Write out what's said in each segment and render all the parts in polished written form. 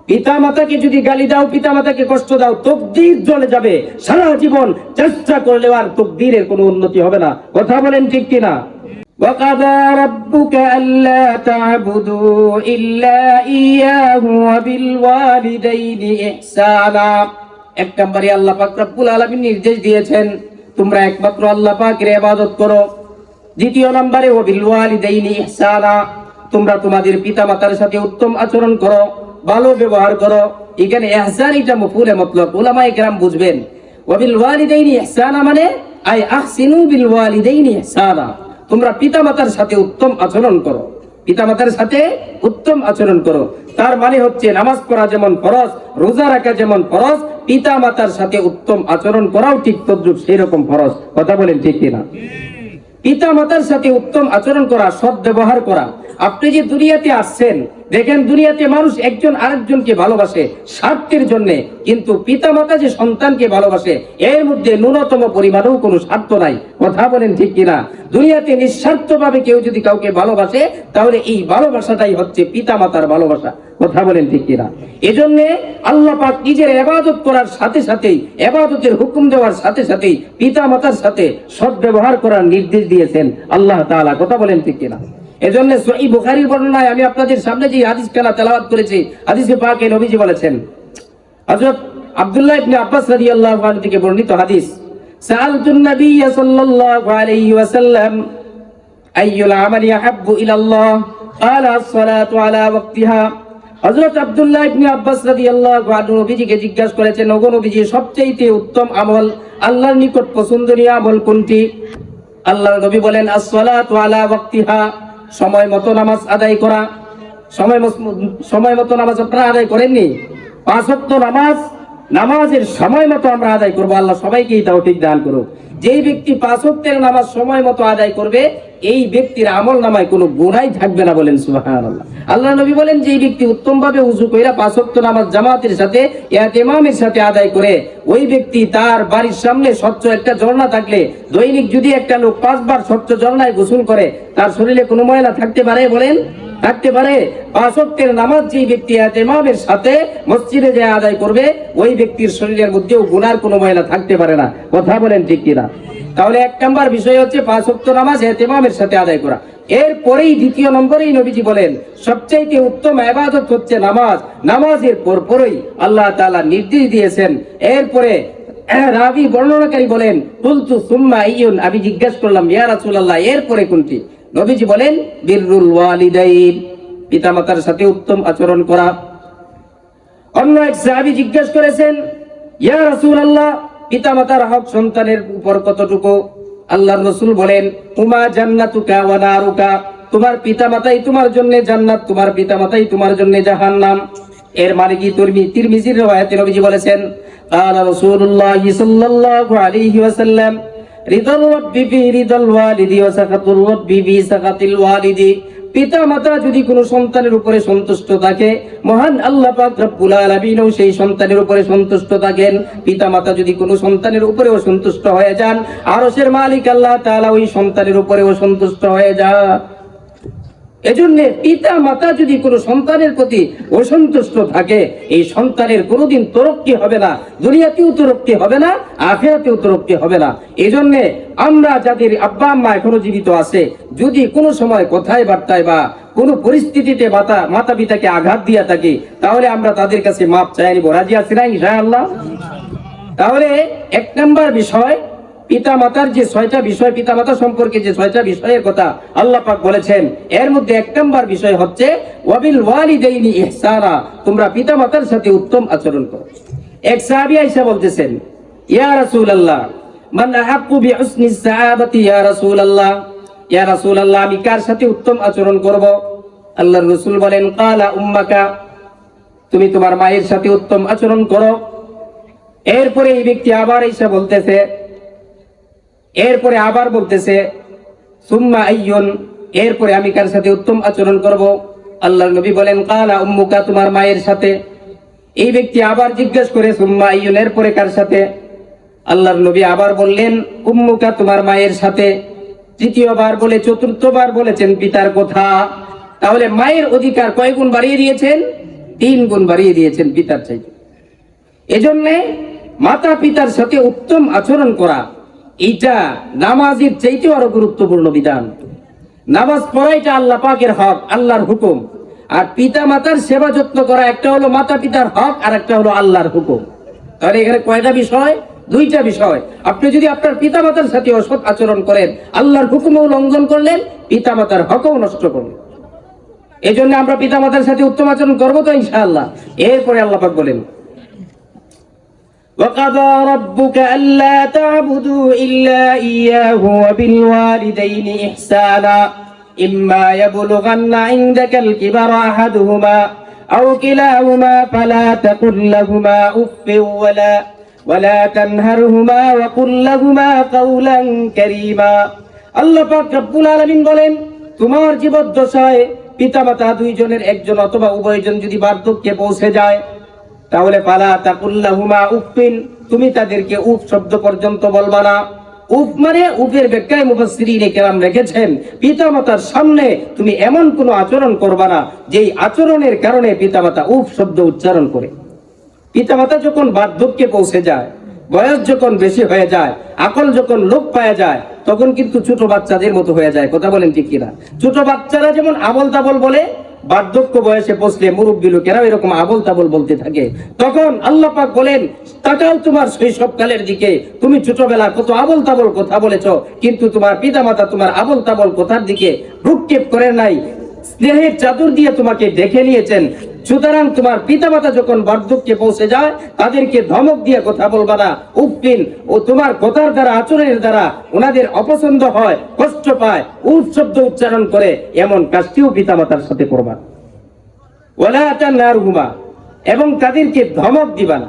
পিতা মাতাকে যদি গালি দাও, পিতা মাতাকে কষ্ট দাও, তকদির জ্বলে যাবে। সারা জীবন চেষ্টা করলেও আর তকদিরের কোনো উন্নতি হবে না। কথা বলেন ঠিক কিনা? وَقَضَى رَبُّكَ أَلَّا تَعْبُدُوا إِلَّا إِيَّاهُ وَبِالْوَالِدَيْنِ إِحْسَانًا। এক নম্বরে আল্লাহ পাক রব্বুল আলামিন নির্দেশ দিয়েছেন তোমরা একমাত্র আল্লাহ পাকের ইবাদত করো। দ্বিতীয় নম্বরে ওয়াবিলওয়ালিদাইনি ইহসানা, তোমরা তোমাদের পিতামাতার সাথে উত্তম আচরণ করো, ভালো ব্যবহার করো। এখানে ইহসান এটা মফউলে মতলব, উলামায়ে কেরাম বুঝবেন। ওয়াবিলওয়ালিদাইনি ইহসানা মানে আই আহসিনু বিলওয়ালিদাইনি ইহসানা, তোমরা পিতামাতার সাথে উত্তম আচরণ করো, পিতামাতার সাথে উত্তম আচরণ করো। তার মানে হচ্ছে নামাজ পড়া যেমন ফরজ, রোজা রাখা যেমন ফরজ, পিতামাতার সাথে উত্তম আচরণ করাও ঠিক তদ্রুপ সেই রকম ফরজ। কথা বলেন ঠিক কিনা? পিতা মাতার সাথে উত্তম আচরণ করা, সৎ ব্যবহার করা। আপনি যে দুনিয়াতে আসছেন, দেখেন দুনিয়াতে মানুষ একজন আরেকজনকে ভালোবাসে স্বার্থের জন্য, কিন্তু পিতা মাতা যে সন্তানকে ভালোবাসে এর মধ্যে ন্যূনতম পরিমাণেও কোনো স্বার্থ নাই। কথা বলেন ঠিক কিনা? দুনিয়াতে নিঃস্বার্থভাবে কেউ যদি কাউকে ভালোবাসে তাহলে এই ভালোবাসাটাই হচ্ছে পিতা মাতার ভালোবাসা। কথা বলেন ঠিক কিনা? এজন্য আল্লাহ পাক নিজের ইবাদত করার সাথে সাথেই, ইবাদতের হুকুম দেওয়ার সাথে সাথেই পিতা মাতার সাথে সৎ ব্যবহার করার নির্দেশ দিয়েছেন আল্লাহ তাআলা। কথা বলেন ঠিক কিনা? এজন্য সহিহ বুখারীর বর্ণনায় আমি আপনাদের সামনে যে হাদিস কালা তেলাওয়াত করেছি, হাদিসে পাকে নবীজি বলেছেন, হযরত আব্দুল্লাহ ইবনে আব্বাস রাদিয়াল্লাহু আনহু থেকে বর্ণিত হাদিস, সাআলতুন নবী সাল্লাল্লাহু আলাইহি ওয়াসাল্লাম আইয়ুল আমালি আহাব্বু ইলাল্লাহ ক্বালা আস-সালাতু আলা ওয়াক্তিহা। হযরত আব্দুল্লাহ ইবনে আব্বাস রাদিয়াল্লাহু আনহু নবীজিকে জিজ্ঞাসা করেছেন, ওগো নবীজি, সবচেয়ে উত্তম আমল, আল্লাহর নিকট পছন্দনীয় আমল কোনটি? আল্লাহর নবী বলেন, আস-সালাতু আলা ওয়াক্তিহা, সময় মতো নামাজ আদায় করা। সময় মতো নামাজ আপনারা আদায় করেননি? 5 ওয়াক্ত নামাজ, নামাজের সময় মতো আমরা আদায় করব। আল্লাহ সবাইকে তৌফিক দান করুক। যেই ব্যক্তি 5 ওয়াক্তের নামাজ সময় মতো আদায় করবে এই ব্যক্তির আমল নামায় কোনো গুনাহ থাকবে না। বলেন সুবহানাল্লাহ। আল্লাহ নবী বলেন, যেই ব্যক্তি উত্তমভাবে ওযু কইরা 5 ওয়াক্ত নামাজ জামাতের সাথে ইমামের সাথে আদায় করে, ওই ব্যক্তি তার বাড়ির সামনে স্বচ্ছ একটা ঝর্ণা থাকলে, দৈনিক যদি একটা লোক 5 বার স্বচ্ছ ঝর্ণায় গোসল করে, তার শরীরে কোনো ময়লা থাকতে পারে? বলেন, থাকতে পারে? 5 ওয়াক্তের নামাজ যেই ব্যক্তি ইমামের সাথে মসজিদে যায় আদায় করবে, ওই ব্যক্তির শরীরের মধ্যেও গুনার কোনো ময়লা থাকতে পারে না। কথা বলেন ঠিক কিনা? তাহলে 1 নম্বর বিষয় হচ্ছে 5 ওয়াক্ত নামাজ ইমামের সাথে আদায় করা। এরপরেই দ্বিতীয় নম্বরেই নবীজি বলেন, সবচেয়ে উত্তম ইবাদত হচ্ছে নামাজ। নামাজের পরপরই আল্লাহ তাআলা নির্দেশ দিয়েছেন। এরপরে রাবি বর্ণনাকারী বলেন, কুলতু সুম্মা আইয়ুন, আমি জিজ্ঞাসা করলাম, ইয়া রাসূলুল্লাহ, এরপরে কোনটি? নবীজি বলেন, বিররুল ওয়ালিদাইন, পিতামাতার সাথে উত্তম আচরণ করা। অন্য এক সাহাবী জিজ্ঞাসা করেছেন, ইয়া রাসূলুল্লাহ, পিতামাতার হক সন্তানের উপর কতটুকু? আল্লাহর রাসূল বলেন, উমা জান্নাতুকা ওয়া নারুকা, তোমার পিতামাতাই তোমার জন্য জান্নাত, তোমার পিতামাতাই তোমার জন্য জাহান্নাম। এর মানে কি? তিরমিজির riwayate নবীজি বলেছেন, قال رسول الله صلى الله عليه وسلم রিদাল রাব্বি ফি রিদাল ওয়ালিদি ওয়া সাকাতুর রাব্বি ফি সাকাতিল ওয়ালিদি। পিতা মাতা যদি কোনো সন্তানের উপরে সন্তুষ্ট থাকে, মহান আল্লাহ পাক রব্বুল আলামিনও সেই সন্তানের উপরে সন্তুষ্ট থাকেন। পিতা মাতা যদি কোনো সন্তানের উপরেও সন্তুষ্ট হয়ে যান, আরশের মালিক আল্লাহ তাআলা ওই সন্তানের উপরেও সন্তুষ্ট হয়ে যান। এজন্য পিতা মাতা যদি কোনো সন্তানের প্রতি অসন্তুষ্ট থাকে, এই সন্তানের কোনোদিন তরক্কি হবে না, দুনিয়াতেও তরক্কি হবে না, আখিরাতেও তরক্কি হবে না। এজন্য আমরা যাদের আব্বা আম্মা এখনো জীবিত আছে, যদি কোনো সময় কথায় বার্তায় বা কোনো পরিস্থিতিতে মাতা পিতাকে আঘাত দিয়া থাকি, তাহলে আমরা তাদের কাছে মাপ চাই নিব। রাজি আছি না ইনশাআল্লাহ? তাহলে 1 নম্বর বিষয়, পিতা মাতার যে 6টা বিষয়, পিতা মাতা সম্পর্কে যে 6টা বিষয়ের কথা আল্লাহ পাক বলেছেন, এর মধ্যে 1 নম্বর বিষয় হচ্ছে ওয়াবিল ওয়ালিদাইনি ইহসানা, তোমরা পিতা মাতার সাথে উত্তম আচরণ করো। এক সাহাবী আয়েশা বলতেছেন, ইয়া রাসূলুল্লাহ, মান আহাক্কু বিহুসনি সাহাবাতি ইয়া রাসূলুল্লাহ, ইয়া রাসূলুল্লাহ, আমি কার সাথে উত্তম আচরণ করব? আল্লাহর রাসূল বলেন, ক্বালা উম্মাকা, তুমি তোমার মায়ের সাথে উত্তম আচরণ করো। এরপরে এই ব্যক্তি আবার আয়েশা বলতেছে, এরপরে আবার বলতেছে, সুম্মা আইয়ুন, এরপরে আমি কার সাথে উত্তম আচরণ করব? আল্লাহর নবী বলেন, ক্বালা উম্মুকা, তোমার মায়ের সাথে। এই ব্যক্তি আবার জিজ্ঞাসা করে, সুম্মা আইয়ুন, এরপরে কার সাথে? আল্লাহর নবী আবার বললেন, উম্মুকা, তোমার মায়ের সাথে। তৃতীয়বার বলে 4র্থবার বলেছেন পিতার কথা। তাহলে মায়ের অধিকার কয় গুণ বাড়িয়ে দিয়েছেন? 3 গুণ বাড়িয়ে দিয়েছেন পিতার চাইতে। এজন্য মাতা পিতার সাথে উত্তম আচরণ করা এটা নামাজের চাইতে আরো গুরুত্বপূর্ণ বিধান। নামাজ পড়া এটা আল্লাহ পাকের হক, আল্লাহর হুকুম। আর পিতা মাতার সেবা যত্ন করা একটা হলো মাতা পিতার হক, আর একটা হলো আল্লাহর হুকুম। তাহলে এখানে কয়টা বিষয়? 2টা বিষয়। আপনি যদি আপনার পিতা মাতার সাথে অসৎ আচরণ করেন, আল্লাহর হুকুমও লঙ্ঘন করলেন, পিতা মাতার হকও নষ্ট করলেন। এই জন্য আমরা পিতা মাতার সাথে উত্তম আচরণ করবো তো ইনশাআল্লাহ। এরপরে আল্লাহ পাক বলেন, وَقَضَى رَبُّكَ أَلَّا تَعْبُدُوا إِلَّا إِيَّاهُ وَبِالْوَالِدَيْنِ إِحْسَانًا إِمَّا يَبْلُغَنَّ عِندَكَ الْكِبَرَ أَحَدُهُمَا أَوْ كِلَاهُمَا فَلَا تَقُل لَّهُمَا أُفٍّ وَلَا تَنْهَرْهُمَا وَقُل لَّهُمَا قَوْلًا كَرِيمًا। আল্লাহ পাক রব্বুল আলামিন বলেন, তোমার জীবদ্দশায় পিতামাতা দুইজনের একজন অথবা উভয়জন যদি বার্ধক্যে পৌঁছে যায়, তাহলে ফালা তাকুল্লাহুমা উফিন, তুমি তাদেরকে উফ শব্দ পর্যন্ত বলবা না। উফ মানে, উফের ব্যাখ্যায় মুফাসসিরিনে কেরাম রেখেছেন, পিতামাতার সামনে তুমি এমন কোন আচরণ করবা না যেই আচরণের কারণে পিতামাতা উফ শব্দ উচ্চারণ করে। পিতামাতা যখন বার্ধক্যে পৌঁছে যায়, বয়স যখন বেশি হয়ে যায়, আকল যখন লোপ পাওয়া যায়, তখন কিন্তু ছোট বাচ্চাদের মতো হয়ে যায়। কথা বলেন ঠিক কিনা? ছোট বাচ্চারা যেমন আবল তাবল বলে, বার্ধক্য বয়সে পৌঁছলে মুরব্বী লোকেরা এরকম আবল তাবল বলতে থাকে। তখন আল্লাহ পাক বলেন, তাকাও তোমার শৈশবকালের দিকে, তুমি ছোটবেলা কত আবল তাবল কথা বলেছ, কিন্তু তোমার পিতামাতা তোমার আবল তাবল কথার দিকে ভ্রুক্ষেপ করে নাই, স্নেহের চাদর দিয়ে তোমাকে দেখে নিয়েছেন। সুতরাং তোমার পিতামাতা যখন বার্ধক্যে পৌঁছে যায়, তাদেরকে ধমক দিয়ে কথা বলবা না, উফিন, ও তোমার কথার দ্বারা, আচরণের দ্বারা ওনাদের অপছন্দ হয়, কষ্ট পায়, উফ শব্দ উচ্চারণ করে, এমন কাজটিও পিতামাতার সাথে করবা। ওয়ালা তানহারহুমা, এবং তাদেরকে ধমক দিবা না।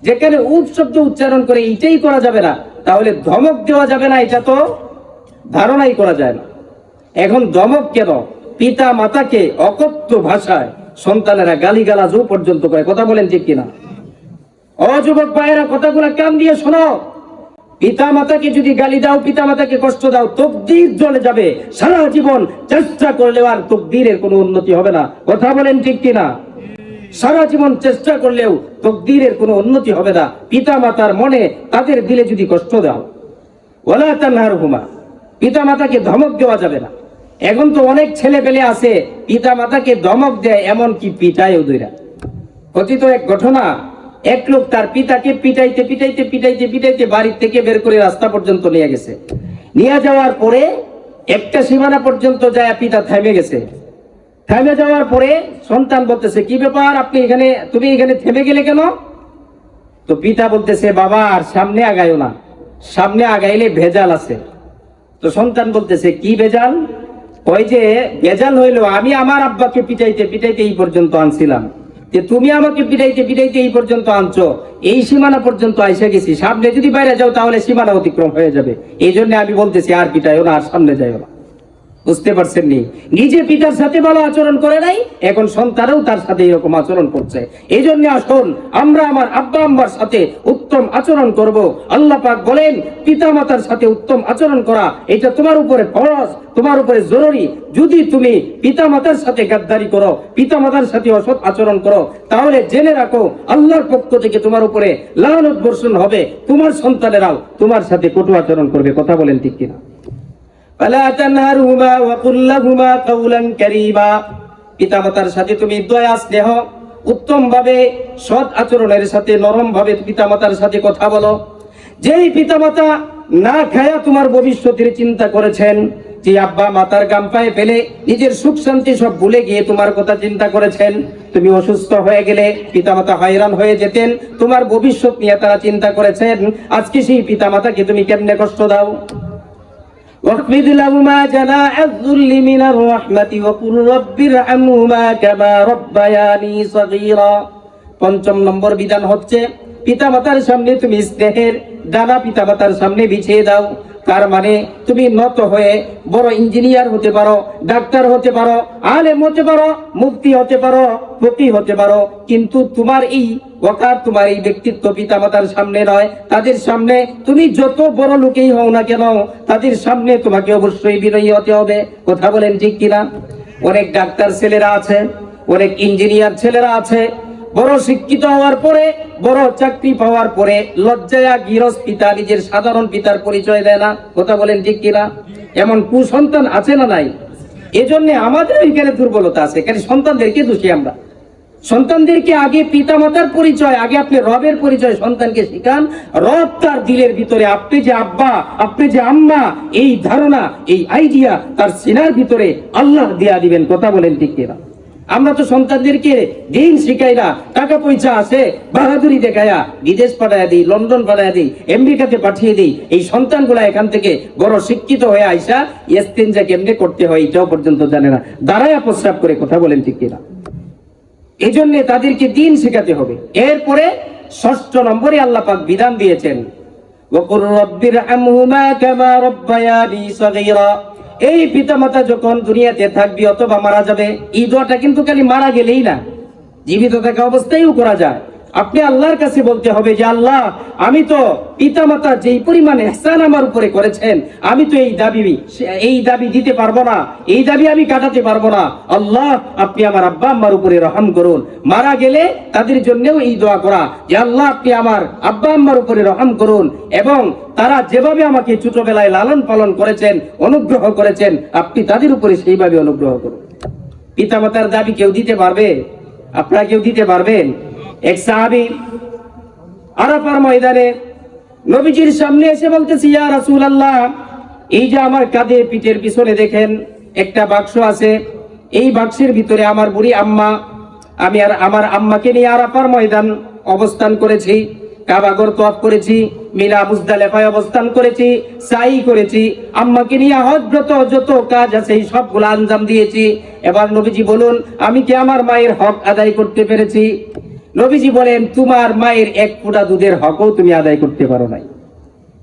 যেখানে উফ শব্দ উচ্চারণ করে এটাই করা যাবে না, তাহলে ধমক দেওয়া যাবে না, এটা তো ধারণাই করা যায় না। এখন ধমক কেন? পিতা মাতাকে অকথ্য ভাষায় সন্তানেরা গালিগালাজও পর্যন্ত করে। কথা বলেন ঠিক কিনা? অযুবক ভাইয়েরা, কথাগুলো কান দিয়ে শোনো। পিতা মাতাকে যদি গালি দাও, পিতা মাতাকে কষ্ট দাও, তকদির জ্বলে যাবে। সারা জীবন চেষ্টা করলেও আর তকদিরের কোনো উন্নতি হবে না। কথা বলেন ঠিক কিনা? সারা জীবন চেষ্টা করলেও তকদিরের কোনো উন্নতি হবে না পিতা মাতার মনে, তাদের দিলে যদি কষ্ট দাও। ওয়ালা তানহারহুমা, পিতা মাতাকে ধমক দেওয়া যাবে না। এখন তো অনেক ছেলে পেলে আছে, পিতা মাতাকে ধমক দেয়, এমনকি পিটায়ও দুইরা। কথিত এক ঘটনা, এক লোক তার পিতাকে পিটাইতে পিটাইতে পিটাইতে পিটাইতে বাড়ির থেকে বের করে রাস্তা পর্যন্ত নিয়ে গেছে। নিয়ে যাওয়ার পরে একটা সীমানা পর্যন্ত যায়, পিতা থেমে গেছে। থেমে যাওয়ার পরে সন্তান বলতেছে, কি ব্যাপার, তুমি এখানে থেমে গেলে কেন? তো পিতা বলতেছে, বাবা আর সামনে আগাইও না, সামনে আগাইলে ভেজাল আছে। তো সন্তান বলতেছে, কি ভেজাল? ওই যে ভেজাল হইলো, আমি আমার আব্বাকে পিটাইতে পিটাইতে এই পর্যন্ত আনছিলাম, যে তুমি আমাকে পিটাইতে পিটাইতে এই পর্যন্ত আনছো, এই সীমানা পর্যন্ত আইসা গেছি, সামনে যদি বাইরে যাও তাহলে সীমানা অতিক্রম হয়ে যাবে। এই জন্য আমি বলতেছি আর পিটাইও না, আর সামনে যাইও না। বুঝতে পারছেন নি? নিজে পিতার সাথে ভালো আচরণ করে নাই, এখন সন্তানও তার সাথে এরকম আচরণ করছে। এই জন্য আসুন আমরা আমার আব্বা আম্মার সাথে উত্তম আচরণ করব। আল্লাহ পাক বলেন, পিতা মাতার সাথে উত্তম আচরণ করা এটা তোমার উপরে ফরজ, তোমার উপরে জরুরি। যদি তুমি পিতা মাতার সাথে গাদ্দারি করো, পিতা মাতার সাথে অসৎ আচরণ করো, তাহলে জেনে রাখো আল্লাহর পক্ষ থেকে তোমার উপরে লানত বর্ষণ হবে, তোমার সন্তানেরাও তোমার সাথে কটু আচরণ করবে। কথা বলেন ঠিক কিনা? ফালা তানহারহুমা ওয়া কুল লাহুমা কাওলান কারীমা, পিতামাতার সাথে তুমি দয়া স্নেহ উত্তম ভাবে সৎ আচরণের সাথে নরম ভাবে পিতামাতার সাথে কথা বলো। যেই পিতামাতা না খায়া তোমার ভবিষ্যতের চিন্তা করেছেন, যে আব্বা মাতার গাম পায়ে ফেলে নিজের সুখ শান্তি সব ভুলে গিয়ে তোমার কথা চিন্তা করেছেন, তুমি অসুস্থ হয়ে গেলে পিতামাতা হয়রান হয়ে যেতেন, তোমার ভবিষ্যৎ নিয়ে তারা চিন্তা করেছেন, আজকে সেই পিতামাতাকে তুমি কেমনে কষ্ট দাও? واخفض لهما جناح الذل من الرحمة وقل رب ارحمهما كما ربياني صغيرا। ৫ম নম্বর বিধান হচ্ছে, পিতামাতার সামনে তুমি স্নেহের ডানা পিতামাতার সামনে বিছিয়ে দাও। তার মানে তুমি নত হয়ে বড় ইঞ্জিনিয়ার হতে পারো, ডাক্তার হতে পারো, আলেম হতে পারো, মুফতি হতে পারো, ফকিহ হতে পারো, কিন্তু তোমার এই ওয়াকার, তোমার এই ব্যক্তিত্ব পিতামাতার সামনে নয়। তাদের সামনে তুমি যত বড় লোকেই হও না কেন, তাদের সামনে তোমাকে অবশ্যই বিনয়ী হতে হবে। কথা বলেন ঠিক কিনা? অনেক ডাক্তার ছেলেরা আছে, অনেক ইঞ্জিনিয়ার ছেলেরা আছে, বড় শিক্ষিত হওয়ার পরে, বড় চাকরি পাওয়ার পরে লজ্জায়া গিরস পিতা নিজের সাধারণ পিতার পরিচয় দেয় না। কথা বলেন ঠিক কিনা? এমন কুসন্তান আছে না নাই? এজন্য আমাদের এখানে দুর্বলতা আছে, এখানে সন্তানদেরকে দোষী আমরা। সন্তানদেরকে আগে পিতা মাতার পরিচয়, আগে আপনি রবের পরিচয় সন্তানকে শিখান। রব তার দিলের ভিতরে আপনি যে আব্বা, আপনি যে আম্মা, এই ধারণা, এই আইডিয়া তার সিনার ভিতরে আল্লাহ দিয়া দিবেন। কথা বলেন ঠিক কিনা? আমরা তো সন্তানদেরকে দিন শিখাই না, টাকা পয়সা আছে বাহাদুরি দেখায়া বিদেশ পাঠাইয়া দিই, লন্ডন পাঠাইয়া দিই, আমেরিকাতে পাঠিয়ে দিই। এই সন্তানগুলা এখান থেকে বড় শিক্ষিত হয়ে আইসা ইস্তেঞ্জা কেমনে করতে হয় এটাও পর্যন্ত জানে না, দাঁড়ায়া প্রস্রাব করে। কথা বলেন ঠিক কিনা? এই জন্য তাদেরকে দিন শেখাতে হবে। এরপরে ৬ষ্ঠ নম্বরে আল্লাহ পাক বিধান দিয়েছেন, ওয়াকুর রাব্বিরহামহুমা কামা রাব্বায়ানি সগীরা। এই পিতামাতা যখন দুনিয়াতে থাকবে অথবা মারা যাবে, এই দোয়াটা কিন্তু খালি মারা গেলেই না, জীবিত থাকা অবস্থায়ও করা যায়। আপনি আল্লাহর কাছে বলতে হবে যে আল্লাহ, আমি তো পিতামাতা যেই পরিমাণ ইহসান আমার উপরে করেছেন, আমি তো এই দাবি দিতে পারবো না, এই দাবি আমি কাটাতে পারবো না। আল্লাহ, আপনি আমার আব্বা আম্মার উপরে রহম করুন। মারা গেলে তাদের জন্যও এই দোয়া করা যে আল্লাহ, আপনি আমার আব্বা আম্মার উপরে রহম করুন, এবং তারা যেভাবে আমাকে ছোটবেলায় লালন পালন করেছেন, অনুগ্রহ করেছেন, আপনি তাদের উপরে সেইভাবে অনুগ্রহ করুন। পিতামাতার দাবি কেউ দিতে পারবে? আপনারা কেউ দিতে পারবেন? এক সাহাবী আরাফার ময়দানে নবীজির সামনে এসে বলতেছে, ইয়া রাসূলুল্লাহ, এই যে আমার কাঁধে পিঠের পিছনে দেখেন একটা বাক্স আছে, এই বাক্সের ভিতরে আমার বুড়ি আম্মা, আমি আর আমার আম্মাকে নিয়ে আরাফার ময়দান অবস্থান করেছি, কাবাগর তওয়াফ করেছি, মিনা মুজদালিফায় অবস্থান করেছি, সাই করেছি, আম্মাকে নিয়ে হজরত যত কাজ আছে এই সবগুলো আঞ্জাম দিয়েছি। এবার নবীজি বলুন, আমি কি আমার মায়ের হক আদায় করতে পেরেছি? নবীজি বলেন, তোমার মায়ের এক ফোঁটা দুধের হকও তুমি আদায় করতে পারো নাই।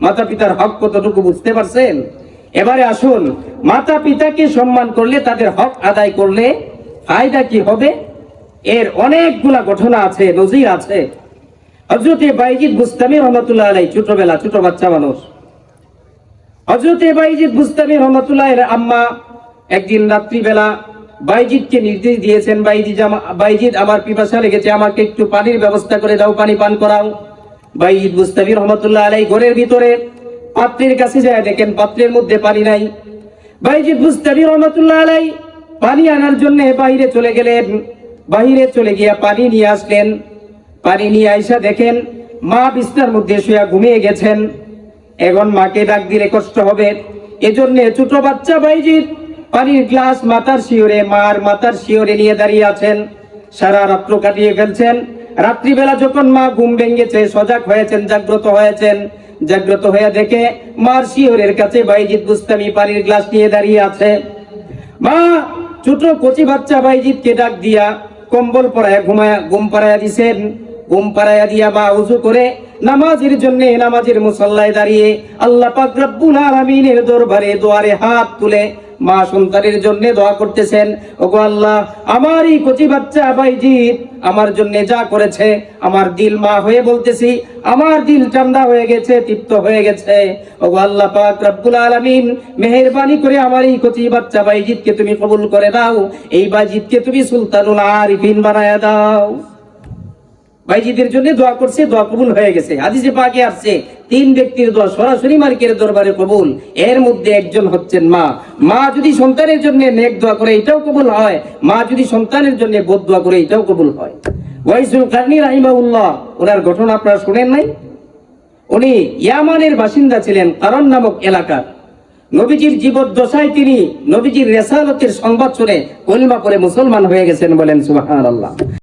মাতা পিতার হক কতটুকু বুঝতে পারছেন? এবারে আসুন, মাতা পিতাকে সম্মান করলে, তাদের হক আদায় করলে ফায়দা কি হবে? এর অনেকগুলা ঘটনা আছে, নজির আছে। হযরতে বাইজিদ বুস্তামি রহমাতুল্লাহ আলাইহি, ছোটবেলা, ছোট বাচ্চা মানুষ। হযরতে বাইজিদ বুস্তামি রহমাতুল্লাহ এর আম্মা একদিন রাত্রিবেলা বাইজিদকে নির্দেশ দিয়েছেন, বাইজিদ আমার পিপাসা লেগেছে, আমাকে একটু পানির ব্যবস্থা করে দাও, পানি পান করাও। বাইজিদ বুস্তামি রহমাতুল্লাহ আলাইহি ঘরের ভিতরে পাত্রের কাছে যায়, দেখেন পাত্রের মধ্যে পানি নাই। বাইজিদ বুস্তামি রহমাতুল্লাহ আলাইহি পানি আনার জন্য বাইরে চলে গেলেন। বাইরে চলে গিয়া পানি নিয়ে আসলেন। পানি নিয়ে আইসা দেখেন মা বিছনার মধ্যে শুয়ে ঘুমিয়ে গেছেন। এখন মাকে ডাক দিলে কষ্ট হবে, এজন্য ছোট বাচ্চা বাইজিদ পানির গ্লাস মাথার শিওরে, মার মাথার শিওরে নিয়ে দাঁড়িয়ে আছেন। সারা রাত্র কাটিয়ে ফেলছেন। রাত্রিবেলা যখন মা ঘুম ভেঙেছে, সজাগ হয়েছেন, জাগ্রত হয়েছেন, জাগ্রত হয়ে দেখে মার শিওরের কাছে বাইজিদ বুস্তামি পানির গ্লাস নিয়ে দাঁড়িয়ে আছে। মা ছোট কচি বাচ্চা বাইজিদকে ডাক দিয়া কম্বল পরায়া ঘুম পাড়াইয়া দিছেন। ঘুম পাড়াইয়া দিয়া মা উযু করে নামাজের জন্য নামাজের মুসল্লায় দাঁড়িয়ে আল্লাহ পাক রব্বুল আলামিনের দরবারে দোয়ারে হাত তুলে মা সন্তানের জন্য দোয়া করতেছেন, ওগো আল্লাহ, আমার এই কচি বাচ্চা বাইজিদ আমার জন্য যা করেছে, আমার দিল, মা হয়ে বলতেছি, আমার দিল ঠান্ডা হয়ে গেছে, তৃপ্ত হয়ে গেছে। ওগো আল্লাহ পাক রব্বুল আলামিন, মেহেরবানি করে আমার এই কচি বাচ্চা বাইজিদকে তুমি কবুল করে দাও, এই বাইজিদকে তুমি সুলতানুল আরিফিন বানায়া দাও। বাইজিদের জন্য দোয়া করছে, দোয়া কবুল হয়ে গেছে। হাদিসে পাকে আসছে 3 ব্যক্তির দোয়া সরাসরি মালিকের দরবারে কবুল। এর মধ্যে একজন হচ্ছেন মা। মা যদি সন্তানের জন্য নেক দোয়া করে এটাও কবুল হয়, মা যদি সন্তানের জন্য বদ দোয়া করে এটাও কবুল হয়। ওয়াইসুল কারনী রাহিমাহুল্লাহ, ওনার ঘটনা আপনারা শুনেন নাই? উনি ইয়ামানের বাসিন্দা ছিলেন, কারণ নামক এলাকার। নবীজির জীবদ্দশায় তিনি নবীজির রিসালাতের সংবাদ শুনে কলিমা পড়ে মুসলমান হয়ে গেছেন। বলেন সুবহানাল্লাহ।